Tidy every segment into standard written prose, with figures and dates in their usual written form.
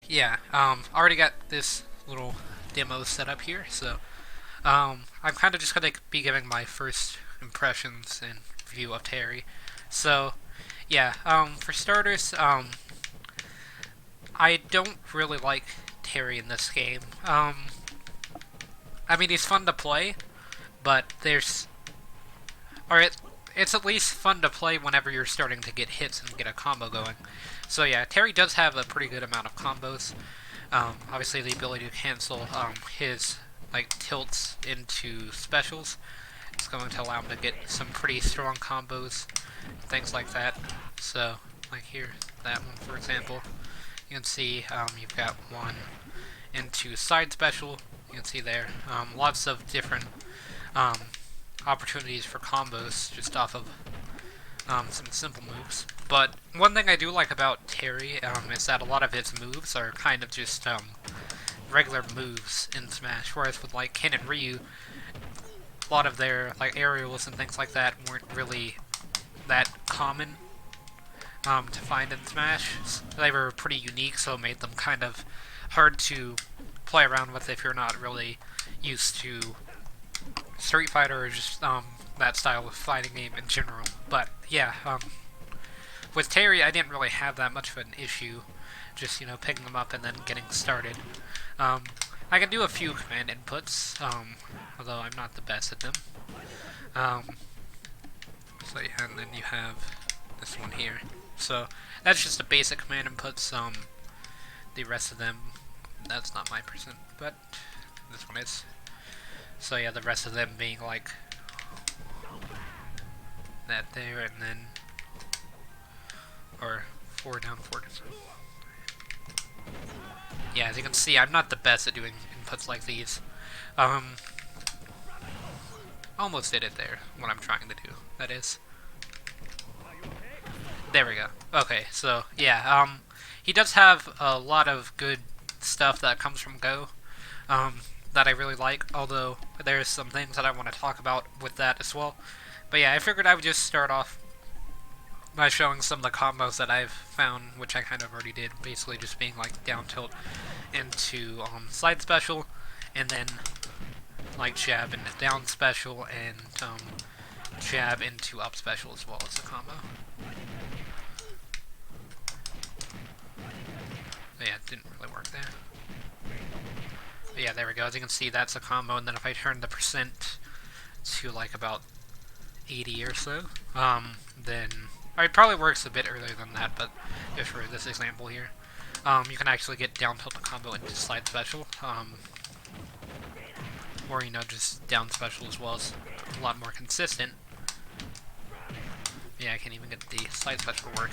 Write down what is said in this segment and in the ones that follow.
Yeah, already got this little demo set up here, so I'm kind of just gonna be giving my first impressions and view of Terry. So, yeah, for starters, I don't really like Terry in this game. I mean, he's fun to play, but or it's at least fun to play whenever you're starting to get hits and get a combo going. So yeah, Terry does have a pretty good amount of combos. Obviously, the ability to cancel his tilts into specials is going to allow him to get some pretty strong combos, things like that. So, like here, that one for example, you can see you've got one into side special. You can see there lots of different um, opportunities for combos just off of some simple moves. But one thing I do like about Terry is that a lot of his moves are kind of just regular moves in Smash, whereas with like Ken and Ryu, a lot of their aerials and things like that weren't really that common to find in Smash. They were pretty unique, so it made them kind of hard to play around with if you're not really used to Street Fighter or just that style of fighting game in general. But yeah, with Terry, I didn't really have that much of an issue, just picking them up and then getting started. Um, I can do a few command inputs, although I'm not the best at them. Um, so yeah, and then you have this one here. So that's just the basic command inputs. The rest of them, that's not my percent, but this one is. So yeah, the rest of them being like that there, and then or 4 down, 4 down. Yeah, as you can see, I'm not the best at doing inputs like these. Almost did it there, what I'm trying to do, that is. There we go. Okay, so, yeah, he does have a lot of good stuff that comes from Go, that I really like, although there's some things that I want to talk about with that as well. But yeah, I figured I would just start off by showing some of the combos that I've found, which I kind of already did, basically just being like down tilt into side special, and then like jab into down special, and jab into up special as well as a combo. But yeah, it didn't really work there. But yeah, there we go. As you can see, that's a combo, and then if I turn the percent to like about 80 or so, then it probably works a bit earlier than that, but just for this example here, you can actually get down tilt the combo into slide special, or just down special as well as a lot more consistent. Yeah, I can't even get the slide special to work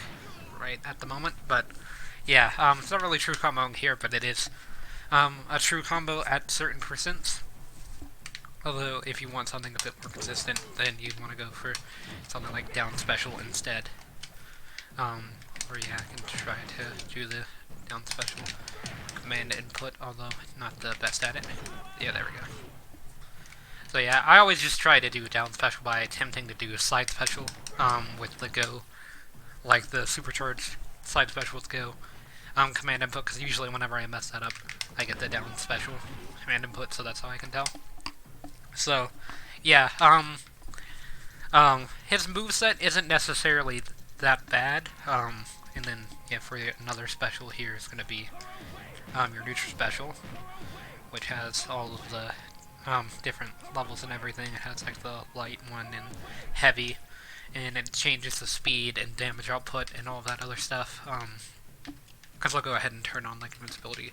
right at the moment, but yeah, it's not really true combo here, but it is a true combo at certain percents. Although, if you want something a bit more consistent, then you'd want to go for something like down special instead. Or yeah, I can try to do the down special command input, although not the best at it. Yeah, there we go. So yeah, I always just try to do down special by attempting to do a slide special with the Go, like the supercharged slide special with Go command input, because usually whenever I mess that up, I get the down special command input, so that's how I can tell. So, yeah, his moveset isn't necessarily that bad, and then, yeah, for another special here is going to be, your neutral special, which has all of the, different levels and everything. It has, like, the light one and heavy, and it changes the speed and damage output and all that other stuff, because I'll go ahead and turn on, like, invincibility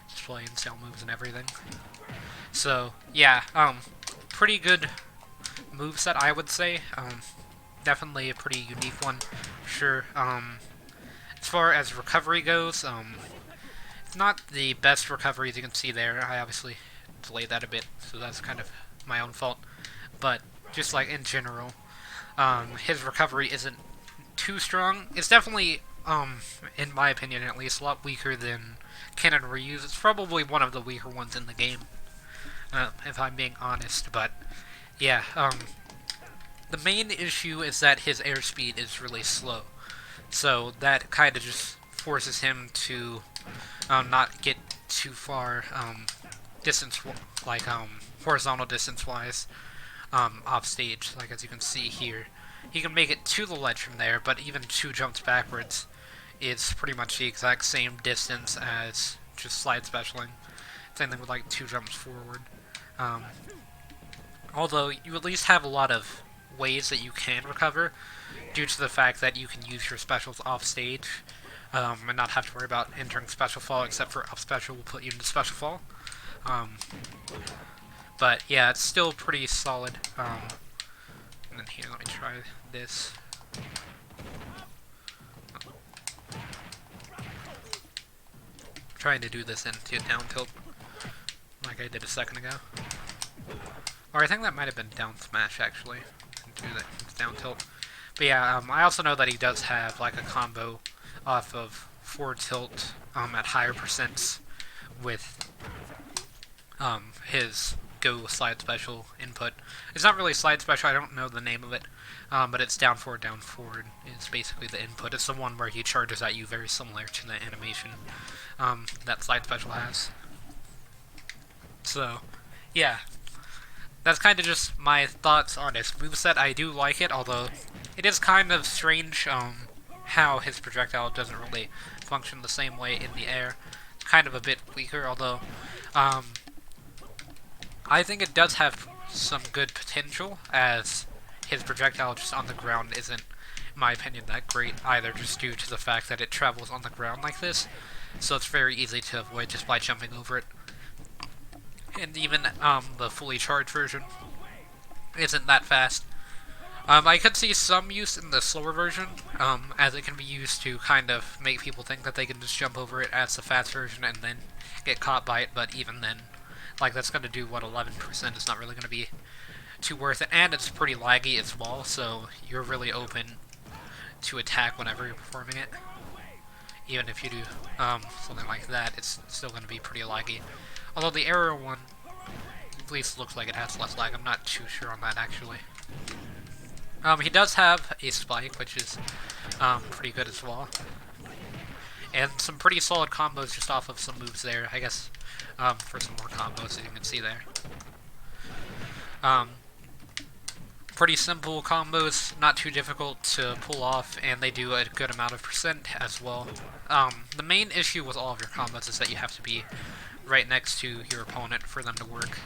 display and cell moves and everything. So, yeah, pretty good moveset, I would say. Definitely a pretty unique one, for sure. As far as recovery goes, it's not the best recovery, as you can see there. I obviously delayed that a bit, so that's kind of my own fault. But just like in general, his recovery isn't too strong. It's definitely, in my opinion at least, a lot weaker than Ken and Ryu's. It's probably one of the weaker ones in the game, if I'm being honest. But yeah, the main issue is that his airspeed is really slow, so that kind of just forces him to not get too far distance, like horizontal distance-wise, off stage. Like as you can see here, he can make it to the ledge from there, but even 2 jumps backwards is pretty much the exact same distance as just slide specialing. Same thing with like 2 jumps forward. Although you at least have a lot of ways that you can recover due to the fact that you can use your specials off stage and not have to worry about entering special fall, except for up special will put you into special fall. But yeah, it's still pretty solid. And then here, let me try this. Trying to do this into down tilt like I did a second ago. Or I think that might have been down smash actually. Do that down tilt. But yeah, I also know that he does have like a combo off of forward tilt at higher percents with his go slide special input. It's not really slide special, I don't know the name of it, but it's down forward is basically the input. It's the one where he charges at you, very similar to the animation that slide special has. So, yeah. That's kind of just my thoughts on his moveset. I do like it, although it is kind of strange how his projectile doesn't really function the same way in the air. It's kind of a bit weaker, although I think it does have some good potential, as his projectile just on the ground isn't, in my opinion, that great either, just due to the fact that it travels on the ground like this, so it's very easy to avoid just by jumping over it. And even the fully charged version isn't that fast. I could see some use in the slower version, as it can be used to kind of make people think that they can just jump over it as the fast version and then get caught by it, but even then, like, that's going to do, what, 11%? It's not really going to be too worth it, and it's pretty laggy as well, so you're really open to attack whenever you're performing it. Even if you do something like that, it's still going to be pretty laggy. Although the aerial one at least looks like it has less lag. I'm not too sure on that, actually. He does have a spike, which is pretty good as well. And some pretty solid combos just off of some moves there, I guess, for some more combos that you can see there. Pretty simple combos, not too difficult to pull off, and they do a good amount of percent as well. The main issue with all of your combos is that you have to be right next to your opponent for them to work.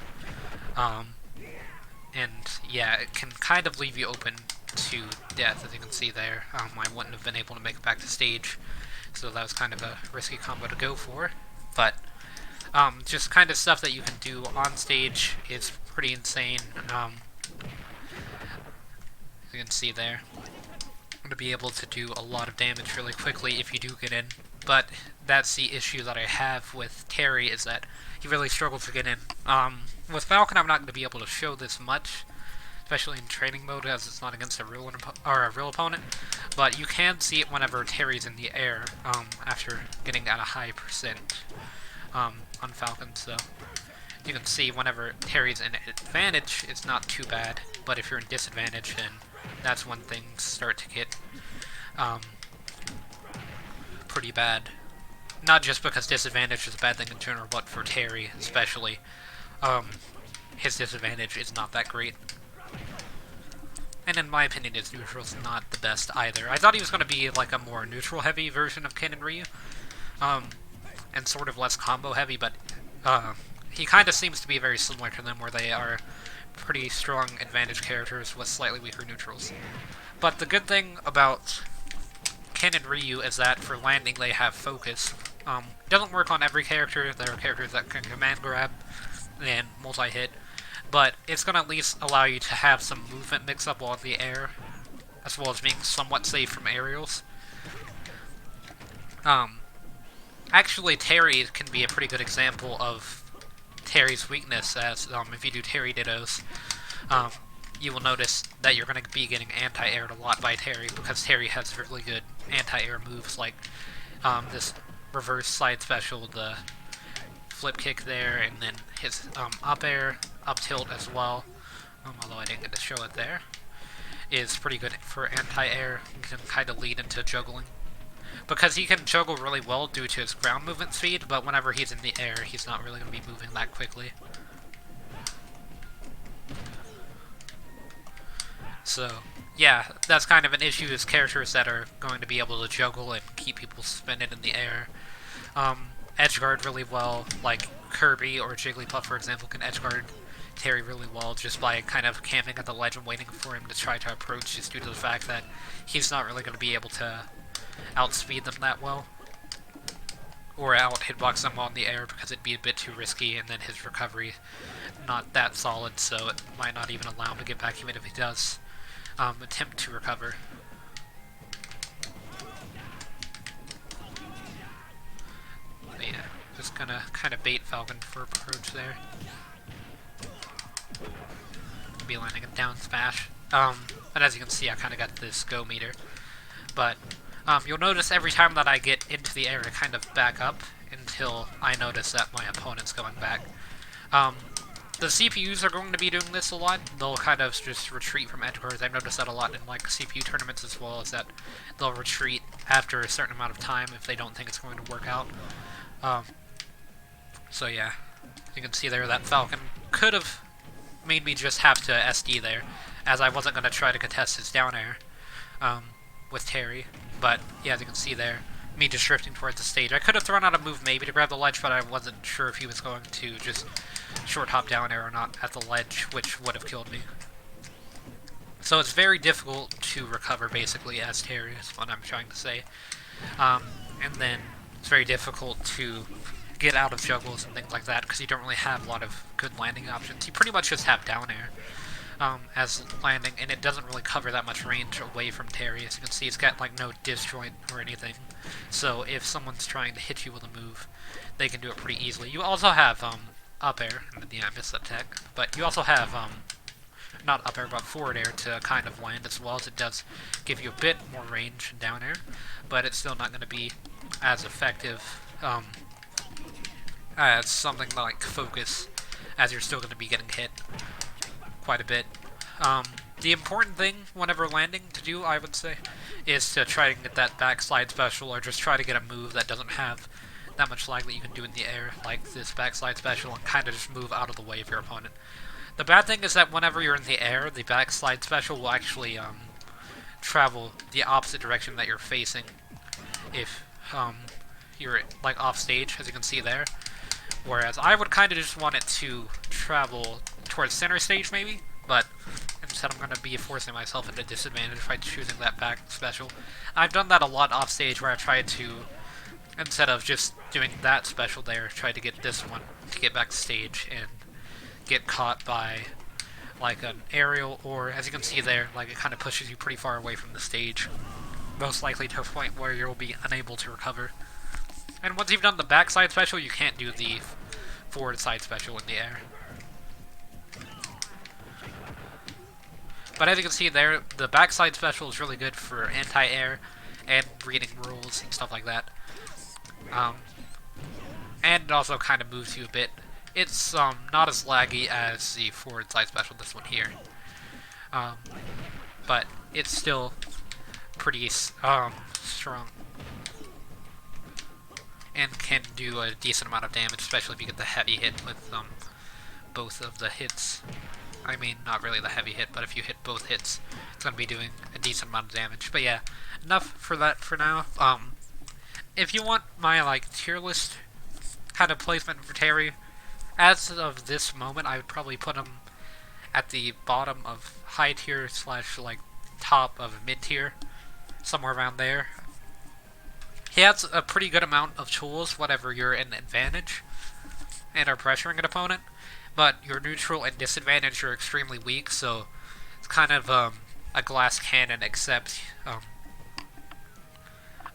And yeah, it can kind of leave you open to death, as you can see there. I wouldn't have been able to make it back to stage, so that was kind of a risky combo to go for. But just kind of stuff that you can do on stage is pretty insane. As you can see there, to be able to do a lot of damage really quickly if you do get in. But that's the issue that I have with Terry, is that he really struggles to get in. With Falcon, I'm not going to be able to show this much, especially in training mode, as it's not against a real opponent. But you can see it whenever Terry's in the air, after getting at a high percent on Falcon. So you can see whenever Terry's in advantage, it's not too bad. But if you're in disadvantage, then that's when things start to get pretty bad. Not just because disadvantage is a bad thing in general, but for Terry especially, his disadvantage is not that great. And in my opinion, his neutral's not the best either. I thought he was going to be like a more neutral-heavy version of Ken and Ryu, and sort of less combo-heavy, but he kind of seems to be very similar to them, where they are pretty strong advantage characters with slightly weaker neutrals. But the good thing about Ken and Ryu is that for landing they have focus. It doesn't work on every character. There are characters that can command grab and multi-hit, but it's going to at least allow you to have some movement mix-up while in the air, as well as being somewhat safe from aerials. Actually, Terry can be a pretty good example of Terry's weakness, as if you do Terry Dittos, you will notice that you're going to be getting anti-aired a lot by Terry, because Terry has really good anti-air moves, like this reverse slide special, the flip kick there, and then his up air, up tilt as well, although I didn't get to show it there, is pretty good for anti-air. You can kind of lead into juggling. because he can juggle really well due to his ground movement speed, but whenever he's in the air, he's not really going to be moving that quickly. So, yeah, that's kind of an issue, is characters that are going to be able to juggle and keep people spinning in the air. Edgeguard really well, like Kirby or Jigglypuff, for example, can edgeguard Terry really well just by kind of camping at the ledge and waiting for him to try to approach, just due to the fact that he's not really going to be able to outspeed them that well, or out hitbox them on the air, because it'd be a bit too risky, and then his recovery not that solid, so it might not even allow him to get back even if he does attempt to recover. But yeah, just gonna kind of bait Falcon for approach there. Be landing a down smash. And as you can see, I kind of got this go meter. But you'll notice every time that I get into the air, I kind of back up until I notice that my opponent's going back. The CPUs are going to be doing this a lot. They'll kind of just retreat from edgeguards. I've noticed that a lot in like CPU tournaments as well, is that they'll retreat after a certain amount of time if they don't think it's going to work out. So yeah, you can see there that Falcon could have made me just have to SD there, as I wasn't going to try to contest his down air with Terry. But yeah, as you can see there, me just drifting towards the stage. I could have thrown out a move maybe to grab the ledge, but I wasn't sure if he was going to just short hop down air or not at the ledge, which would have killed me. So it's very difficult to recover, basically, as Terry, is what I'm trying to say. And then it's very difficult to get out of juggles and things like that, because you don't really have a lot of good landing options. You pretty much just have down air as landing, and it doesn't really cover that much range away from Terry. As you can see, it's got like no disjoint or anything, so if someone's trying to hit you with a move, they can do it pretty easily. You also have up air, and yeah, I missed that tech, but you also have not up air, but forward air to kind of land as well, as it does give you a bit more range down air, but it's still not going to be as effective as something like Focus, as you're still going to be getting hit quite a bit. The important thing whenever landing to do, I would say, is to try to get that backslide special, or just try to get a move that doesn't have that much lag that you can do in the air, like this backslide special, and kind of just move out of the way of your opponent. The bad thing is that whenever you're in the air, the backslide special will actually travel the opposite direction that you're facing if you're like off stage, as you can see there. Whereas I would kind of just want it to travel towards center stage maybe, but instead I'm going to be forcing myself into disadvantage by choosing that back special. I've done that a lot off stage, where I've tried to, instead of just doing that special there, try to get this one to get back to stage and get caught by like an aerial, or as you can see there, like it kind of pushes you pretty far away from the stage, most likely to a point where you'll be unable to recover. And once you've done the backside special, you can't do the forward side special in the air. But as you can see there, the backside special is really good for anti-air and reading rules and stuff like that. And it also kind of moves you a bit. It's not as laggy as the forward side special, this one here. But it's still pretty strong, and can do a decent amount of damage, especially if you get the heavy hit with both of the hits. I mean, not really the heavy hit, but if you hit both hits, it's going to be doing a decent amount of damage. But yeah, enough for that for now. If you want my like tier list kind of placement for Terry, as of this moment, I would probably put him at the bottom of high tier / like top of mid tier, somewhere around there. He has a pretty good amount of tools whenever you're in advantage and are pressuring an opponent, but your neutral and disadvantage are extremely weak, so it's kind of a glass cannon, except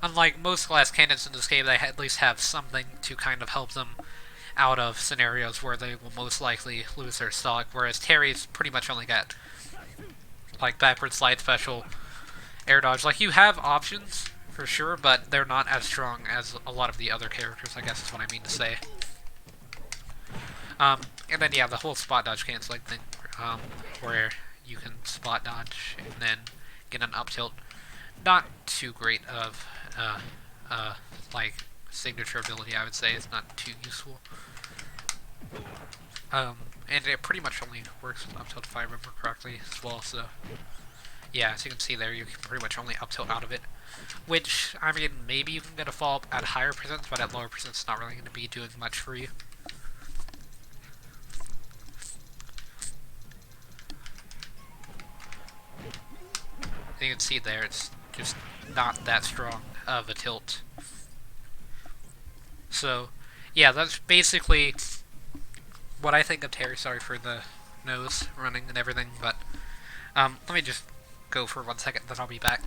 unlike most glass cannons in this game, they at least have something to kind of help them out of scenarios where they will most likely lose their stock, whereas Terry's pretty much only got like backward slide special, air dodge. Like, you have options for sure, but they're not as strong as a lot of the other characters, I guess is what I mean to say. And then yeah, the whole spot dodge canceling thing, where you can spot dodge and then get an up tilt. Not too great of like signature ability. I would say it's not too useful. And it pretty much only works with up tilt if I remember correctly as well. So yeah, as you can see there, you can pretty much only up tilt out of it. Which, I mean, maybe you can get a follow up at higher percents, but at lower percents, it's not really going to be doing much for you. You can see there, it's just not that strong of a tilt. So, yeah, that's basically what I think of Terry. Sorry for the nose running and everything, but let me just go for 1 second, then I'll be back.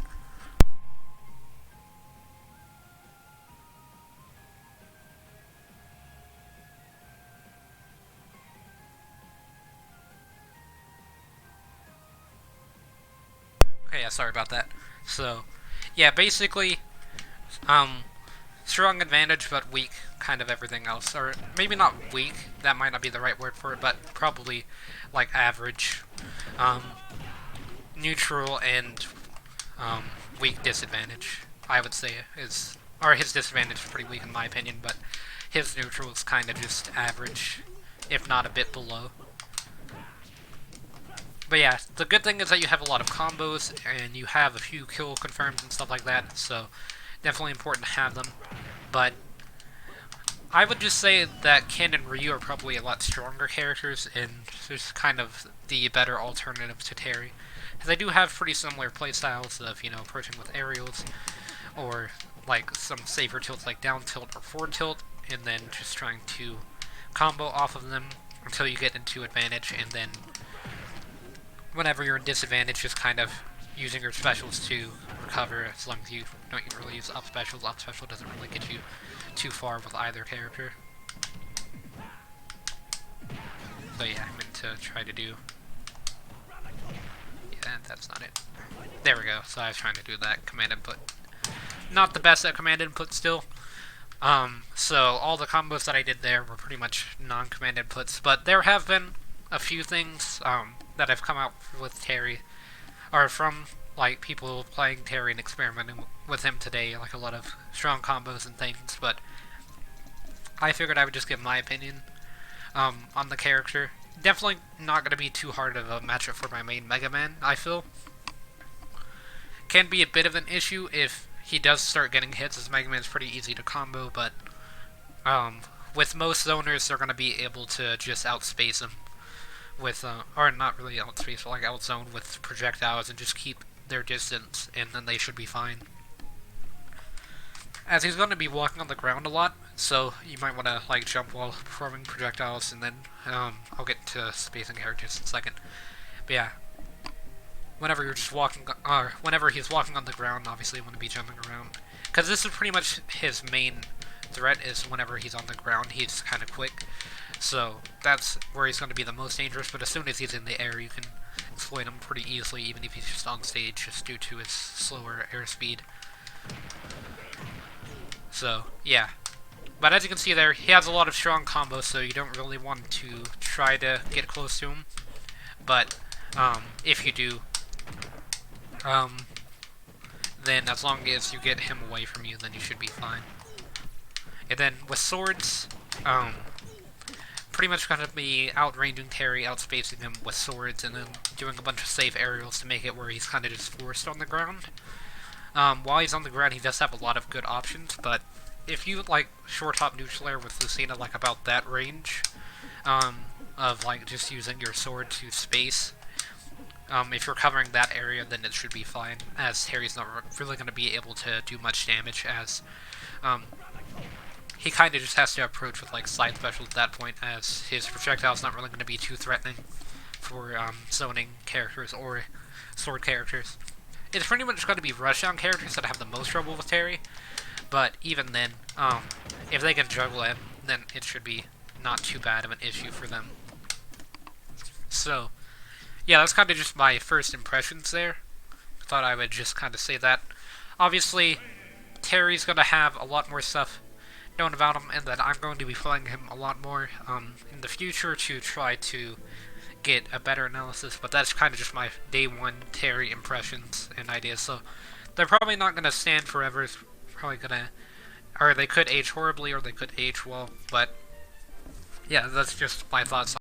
Okay, yeah, sorry about that. So, yeah, basically, strong advantage, but weak kind of everything else. Or maybe not weak, that might not be the right word for it, but probably like average. Neutral and weak disadvantage, I would say, is... Or his disadvantage is pretty weak in my opinion, but his neutral is kind of just average, if not a bit below. But yeah, the good thing is that you have a lot of combos, and you have a few kill confirms and stuff like that, so definitely important to have them. But I would just say that Ken and Ryu are probably a lot stronger characters, and there's kind of the better alternative to Terry. They do have pretty similar playstyles of, you know, approaching with aerials, or like some safer tilts like down tilt or forward tilt, and then just trying to combo off of them until you get into advantage, and then whenever you're in disadvantage, just kind of using your specials to recover, as long as you don't really use up specials. Up special doesn't really get you too far with either character. So yeah, I meant to try to do... Yeah, that's not it. There we go, so I was trying to do that command input. Not the best at command input still. So all the combos that I did there were pretty much non-command inputs, but there have been a few things that have come out with Terry, or from like people playing Terry and experimenting with him today, like a lot of strong combos and things, but I figured I would just give my opinion on the character. Definitely not going to be too hard of a matchup for my main Mega Man, I feel. Can be a bit of an issue if he does start getting hits, as Mega Man's pretty easy to combo, but with most zoners, they're going to be able to just outspace him with, or not really outspace, but like outzone with projectiles and just keep their distance, and then they should be fine. As he's going to be walking on the ground a lot, so you might want to like jump while performing projectiles, and then I'll get to spacing characters in a second. But yeah, whenever you're just walking, or whenever he's walking on the ground, obviously you want to be jumping around, because this is pretty much his main threat. Is whenever he's on the ground, he's kind of quick, so that's where he's going to be the most dangerous. But as soon as he's in the air, you can exploit him pretty easily, even if he's just on stage, just due to his slower airspeed. So, yeah. But as you can see there, he has a lot of strong combos, so you don't really want to try to get close to him. But, if you do, then as long as you get him away from you, then you should be fine. And then, with swords, pretty much going to be outranging Terry, outspacing him with swords, and then doing a bunch of safe aerials to make it where he's kind of just forced on the ground. While he's on the ground, he does have a lot of good options, but if you like short hop neutral air with Lucina, like about that range, of like just using your sword to space, if you're covering that area, then it should be fine, as Terry's not really going to be able to do much damage, as he kind of just has to approach with like side specials at that point, as his projectile's not really going to be too threatening for zoning characters or sword characters. It's pretty much going to be rushdown characters that have the most trouble with Terry, but even then, if they can juggle it, then it should be not too bad of an issue for them. So, yeah, that's kind of just my first impressions there. I thought I would just kind of say that. Obviously, Terry's going to have a lot more stuff known about him, and that I'm going to be playing him a lot more in the future to try to get a better analysis, but that's kind of just my day one Terry impressions and ideas, so they're probably not going to stand forever. It's probably going to or they could age horribly, or they could age well. But yeah, that's just my thoughts